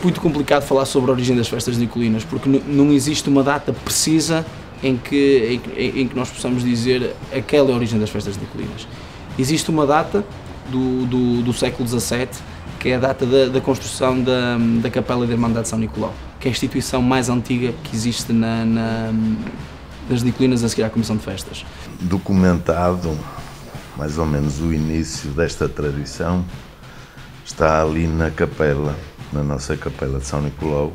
muito complicado falar sobre a origem das festas nicolinas, porque não existe uma data precisa em que nós possamos dizer aquela é a origem das festas nicolinas. Existe uma data do século XVII, que é a data da construção da Capela da Irmandade de São Nicolau, que é a instituição mais antiga que existe nas Nicolinas a seguir à Comissão de Festas. Documentado mais ou menos o início desta tradição está ali na capela, na nossa Capela de São Nicolau,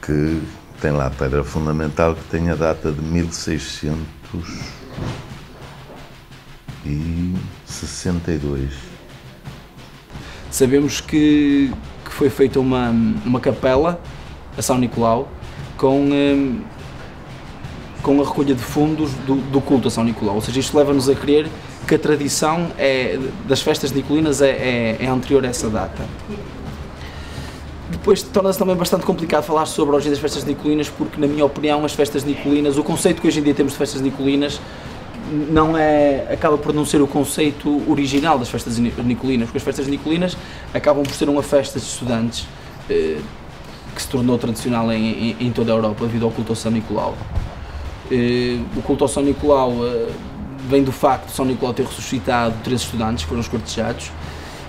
que tem lá a pedra fundamental que tem a data de 1662. Sabemos que foi feita uma capela a São Nicolau com a recolha de fundos do culto a São Nicolau, ou seja, isto leva-nos a crer que a tradição das festas nicolinas é anterior a essa data. Depois torna-se também bastante complicado falar sobre a origem das festas nicolinas, porque, na minha opinião, as festas nicolinas, o conceito que hoje em dia temos de festas nicolinas, acaba por não ser o conceito original das festas nicolinas, porque as festas nicolinas acabam por ser uma festa de estudantes que se tornou tradicional em toda a Europa devido ao culto ao São Nicolau. O culto ao São Nicolau vem do facto de São Nicolau ter ressuscitado 3 estudantes que foram escortejados,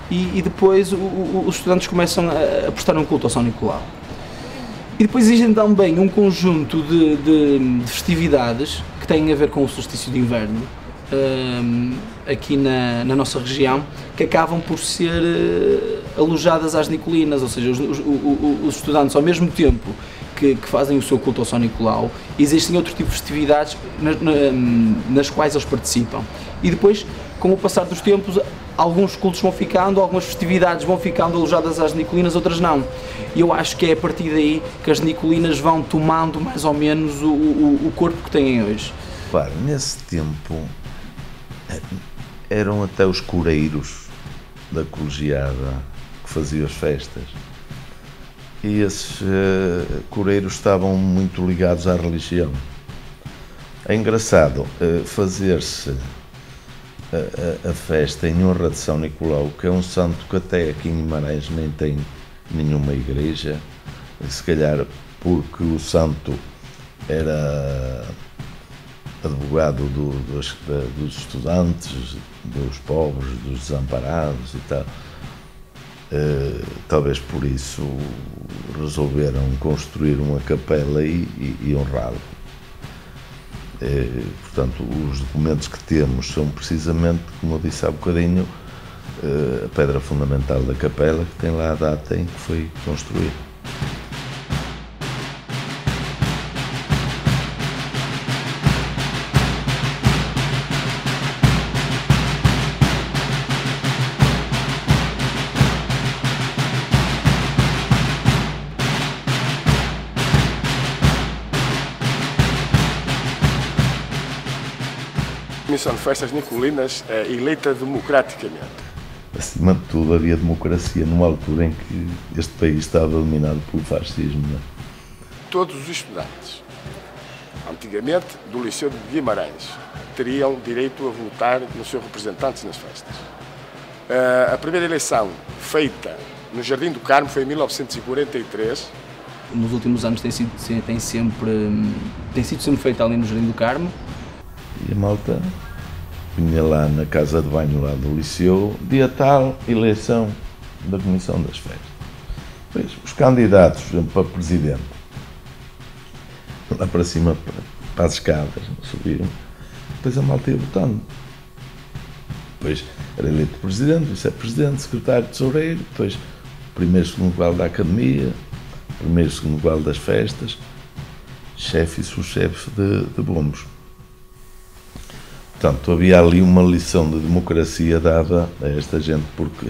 e depois os estudantes começam a prestar um culto ao São Nicolau. E depois existem também um conjunto de festividades que têm a ver com o solstício de inverno aqui na nossa região, que acabam por ser alojadas às Nicolinas, ou seja, os estudantes, ao mesmo tempo que fazem o seu culto ao São Nicolau, existem outro tipo de festividades nas quais eles participam. E depois, com o passar dos tempos, alguns cultos vão ficando, algumas festividades vão ficando alojadas às Nicolinas, outras não. E eu acho que é a partir daí que as Nicolinas vão tomando mais ou menos o corpo que têm hoje. Claro, nesse tempo eram até os coreiros da colegiada que faziam as festas. E esses coreiros estavam muito ligados à religião. É engraçado fazer-se a festa em honra de São Nicolau, que é um santo que até aqui em Guimarães nem tem nenhuma igreja, se calhar porque o santo era advogado dos estudantes, dos pobres, dos desamparados e tal. Talvez por isso resolveram construir uma capela e honrá-lo. Portanto, os documentos que temos são precisamente, como eu disse há bocadinho, a pedra fundamental da capela, que tem lá a data em que foi construída. A Comissão de Festas Nicolinas é eleita democraticamente. Acima de tudo, havia democracia numa altura em que este país estava dominado pelo fascismo. Não é? Todos os estudantes, antigamente do Liceu de Guimarães, teriam direito a votar nos seus representantes nas festas. A primeira eleição feita no Jardim do Carmo foi em 1943. Nos últimos anos tem sido sempre feita ali no Jardim do Carmo. E a malta vinha lá na casa de banho lá do Liceu, dia tal, eleição da Comissão das Festas. Pois, os candidatos, por exemplo, para presidente, lá para cima, para as escadas, subiram, depois a malta ia votando. Depois era eleito presidente, vice-presidente, secretário de tesoureiro, depois primeiro e segundo grau da academia, primeiro e segundo grau das festas, chefe e subchefe de bombos. Portanto, havia ali uma lição de democracia dada a esta gente, porque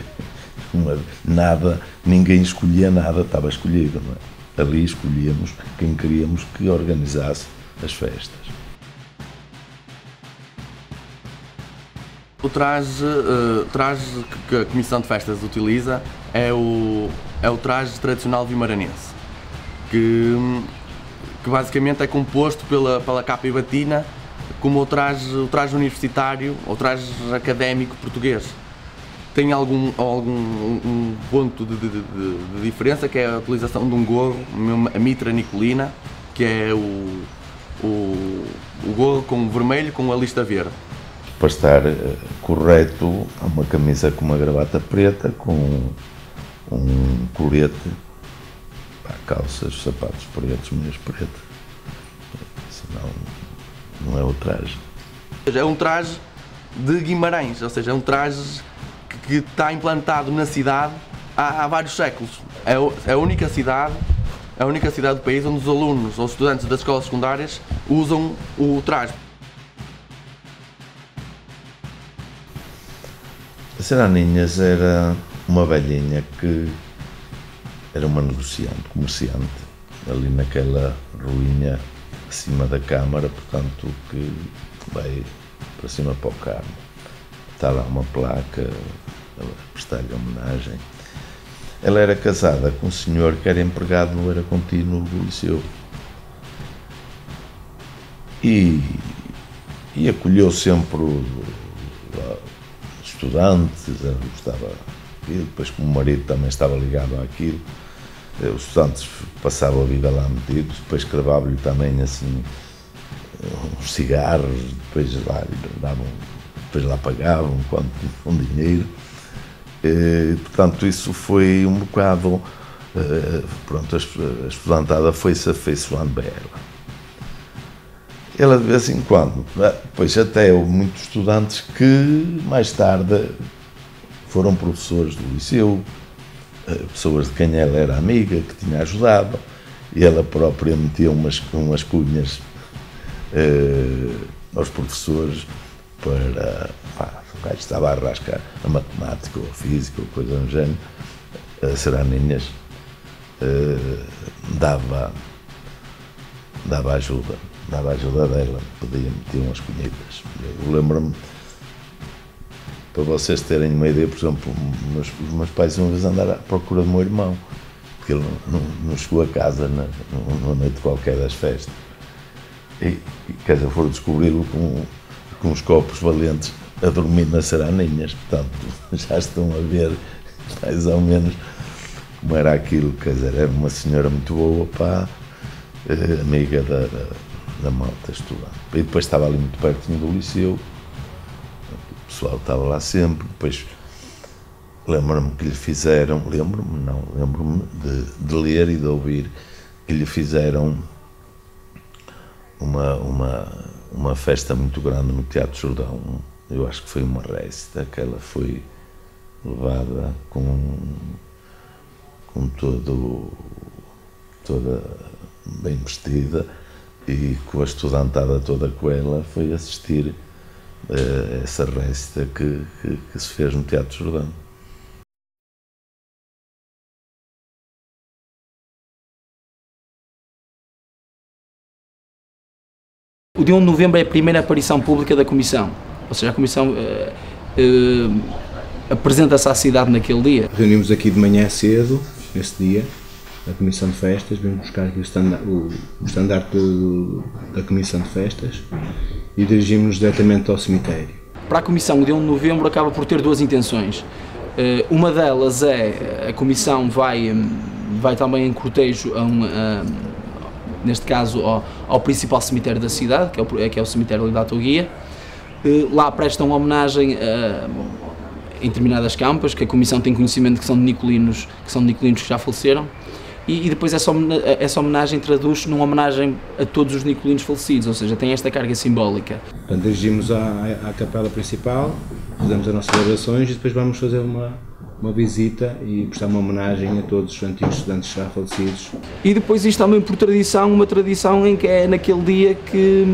ninguém escolhia nada, estava escolhido, não é? Ali escolhíamos quem queríamos que organizasse as festas. O traje que a Comissão de Festas utiliza é o traje tradicional vimaranense, que basicamente é composto pela capa e batina, como o traje universitário, ou traje académico português. tem algum ponto de diferença, que é a utilização de um gorro, a mitra nicolina, que é o gorro com vermelho com a lista verde. Para estar correto, há uma camisa com uma gravata preta, com um colete, calças, sapatos pretos, meias pretas, senão não é o traje. É um traje de Guimarães, ou seja, é um traje que está implantado na cidade há vários séculos. É a única cidade do país onde os alunos ou estudantes das escolas secundárias usam o traje. A Seraninhas era uma velhinha que era uma negociante, comerciante, ali naquela ruinha acima da Câmara, portanto, que vai para cima para o Carmo. Está lá uma placa a prestar-lhe homenagem. Ela era casada com um senhor que era empregado no Era Contínuo do Liceu. E acolheu sempre estudantes, ela gostava daquilo, depois como o marido também estava ligado àquilo, os estudantes passavam a vida lá metidos, depois cravavam-lhe também assim uns cigarros, depois lá davam, depois lá pagavam com dinheiro. Portanto, isso foi um bocado, pronto, a estudantada foi-se afeiçoando a ela. Ela de vez em quando, pois até houve muitos estudantes que mais tarde foram professores do liceu, pessoas de quem ela era amiga, que tinha ajudado, e ela própria metia umas cunhas aos professores para, o gajo estava a arrascar a matemática ou a física ou coisa do género, a Seraninhas dava ajuda dela, meter umas cunhitas. Eu lembro-me, para vocês terem uma ideia, por exemplo, os meus pais uma vez andaram à procura do meu irmão, porque ele não chegou a casa numa noite qualquer das festas. E quer dizer, foram descobri-lo com uns copos valentes a dormir nas Seraninhas, portanto, já estão a ver mais ou menos como era aquilo, quer dizer, era uma senhora muito boa, pá, amiga da malta estudante. E depois estava ali muito pertinho do liceu, o pessoal estava lá sempre, depois lembro-me que lhe fizeram, lembro-me de ler e de ouvir que lhe fizeram uma festa muito grande no Teatro Jordão. Eu acho que foi uma récita, que ela foi levada com toda bem vestida e com a estudantada toda com ela, foi assistir a essa récita que se fez no Teatro Jordão. O dia 1 de novembro é a primeira aparição pública da Comissão, ou seja, a Comissão apresenta-se à cidade naquele dia. Reunimos aqui de manhã cedo, nesse dia, a Comissão de Festas, vimos buscar aqui o estandarte da Comissão de Festas e dirigimos-nos diretamente ao cemitério. Para a Comissão, o dia 1 de novembro acaba por ter duas intenções. Uma delas é, a Comissão vai também em cortejo neste caso ao principal cemitério da cidade, que é o cemitério da Autoguia. Lá prestam homenagem em determinadas campas, que a Comissão tem conhecimento que são de nicolinos que já faleceram, e depois essa homenagem traduz-se numa homenagem a todos os nicolinos falecidos, ou seja, tem esta carga simbólica. Portanto, dirigimos à capela principal, fazemos as nossas orações e depois vamos fazer uma visita e prestar uma homenagem a todos os antigos estudantes já falecidos. E depois isto também por tradição, uma tradição em que é naquele dia que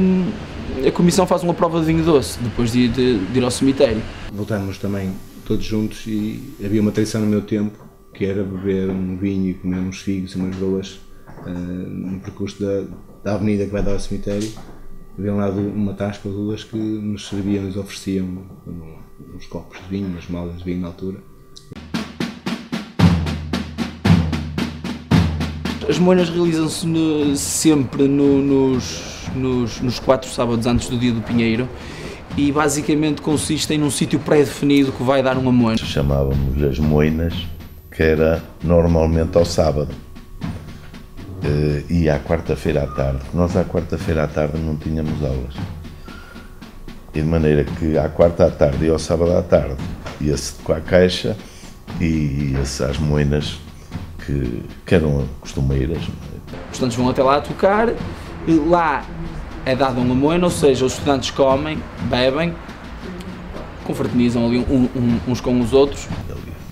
a Comissão faz uma prova de vinho doce, depois de ir ao cemitério. Voltámos também todos juntos e havia uma tradição no meu tempo, que era beber um vinho e comer uns figos e umas rolas no percurso da avenida que vai dar ao cemitério. Havia lá uma tasca ou duas que nos serviam e nos ofereciam uns copos de vinho, umas malas de vinho na altura. As moinas realizam-se sempre nos 4 sábados antes do dia do Pinheiro e basicamente consiste em um sítio pré-definido que vai dar uma moina. Chamávamos as moinas, que era normalmente ao sábado e à quarta-feira à tarde. Nós à quarta-feira à tarde não tínhamos aulas. E de maneira que à quarta à tarde e ao sábado à tarde ia-se com a caixa e ia-se às moinas que eram costumeiras. Os estudantes vão até lá a tocar, e lá é dada uma moina, ou seja, os estudantes comem, bebem, confraternizam ali uns com os outros.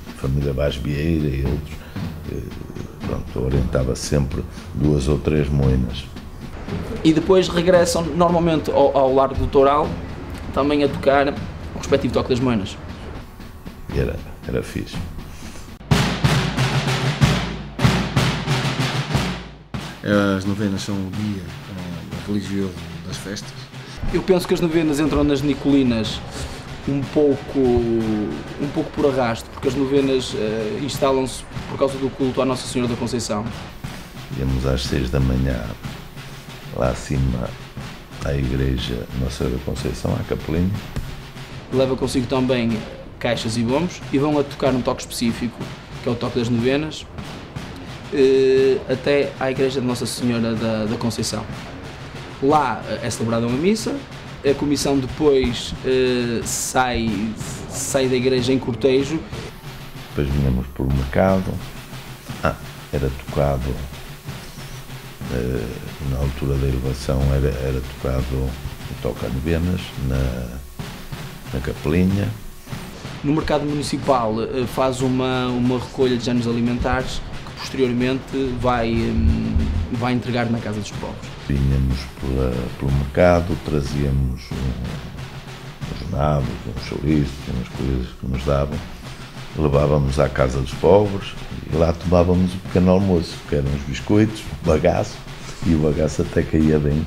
A família Vaz Vieira e outros, pronto, orientava sempre 2 ou 3 moinas. E depois regressam normalmente ao Largo do Toural, também a tocar o respectivo toque das moinas. E era fixe. As novenas são o dia religioso das festas. Eu penso que as novenas entram nas Nicolinas um pouco por arrasto, porque as novenas instalam-se por causa do culto à Nossa Senhora da Conceição. Íamos às 6 da manhã, lá acima, à igreja Nossa Senhora da Conceição, à capelinha. Leva consigo também caixas e bombos e vão a tocar um toque específico, que é o toque das novenas, até à igreja de Nossa Senhora da Conceição. Lá é celebrada uma missa, a comissão depois sai da igreja em cortejo. Depois vinhamos pelo mercado, era tocado, na altura da elevação era tocado o toque a novenas na capelinha. No mercado municipal faz uma recolha de géneros alimentares que posteriormente vai entregar na Casa dos Povos. Vinhamos pelo mercado, trazíamos uns nabos, uns chouriços, umas coisas que nos davam, levávamos à Casa dos Povos e lá tomávamos o pequeno almoço, que eram os biscoitos, bagaço, e o bagaço até caía bem,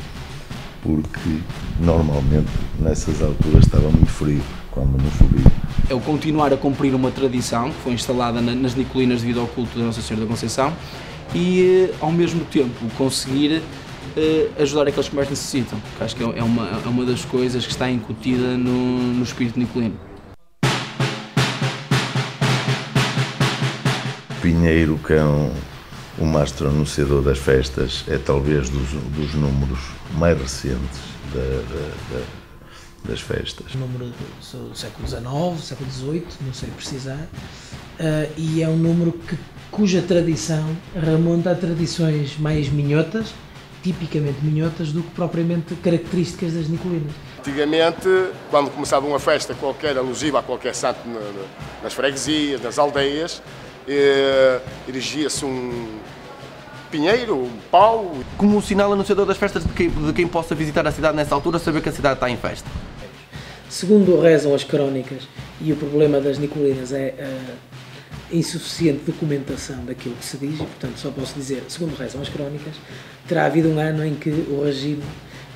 porque normalmente nessas alturas estava muito frio, quando não chovia. É o continuar a cumprir uma tradição que foi instalada nas Nicolinas devido ao culto da Nossa Senhora da Conceição e, ao mesmo tempo, conseguir ajudar aqueles que mais necessitam, que acho que é uma das coisas que está incutida no espírito nicolino. Pinheiro, que é um mastro anunciador das festas, é talvez dos números mais recentes das festas. O número do século XIX, século XVIII, não sei precisar, e é um número cuja tradição remonta a tradições mais minhotas, tipicamente minhotas, do que propriamente características das Nicolinas. Antigamente, quando começava uma festa qualquer, alusiva a qualquer santo nas freguesias, nas aldeias, erigia-se um pinheiro, um pau. Como sinal anunciador das festas de quem possa visitar a cidade nessa altura, saber que a cidade está em festa. Segundo rezam as crónicas, e o problema das Nicolinas é a insuficiente documentação daquilo que se diz, e portanto só posso dizer, segundo rezam as crónicas, terá havido um ano em que o regime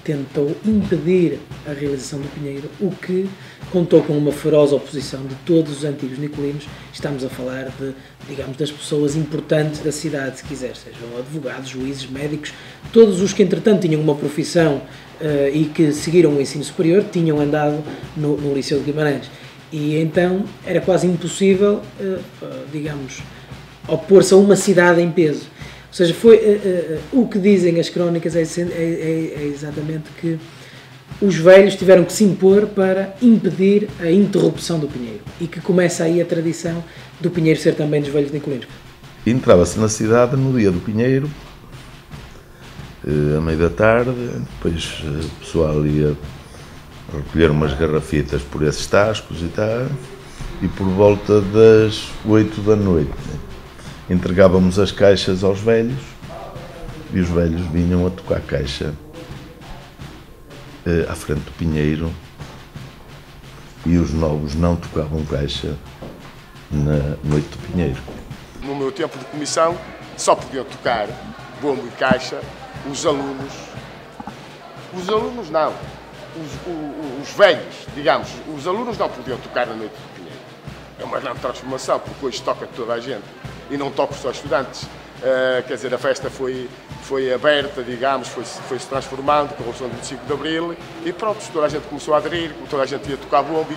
tentou impedir a realização do Pinheiro, o que contou com uma feroz oposição de todos os antigos nicolinos. Estamos a falar digamos, das pessoas importantes da cidade, se quiser, sejam advogados, juízes, médicos, todos os que entretanto tinham uma profissão e que seguiram o ensino superior, tinham andado no Liceu de Guimarães. E então era quase impossível, digamos, opor-se a uma cidade em peso. Ou seja, o que dizem as crónicas é exatamente que os velhos tiveram que se impor para impedir a interrupção do Pinheiro e que começa aí a tradição do Pinheiro ser também dos velhos nicolinos. Entrava-se na cidade no dia do Pinheiro, à meia da tarde, depois o pessoal ia recolher umas garrafitas por esses tascos e tal, e por volta das 8 da noite entregávamos as caixas aos velhos e os velhos vinham a tocar a caixa à frente do Pinheiro e os novos não tocavam caixa na noite do Pinheiro. No meu tempo de comissão só podiam tocar bombo e caixa os alunos não, os velhos, digamos, os alunos não podiam tocar na noite do Pinheiro. É uma grande transformação, porque hoje toca toda a gente e não toca só estudantes. Quer dizer, a festa foi foi aberta, digamos, foi-se transformando com a Revolução de 25 de Abril e pronto, toda a gente começou a aderir, toda a gente ia tocar bombo e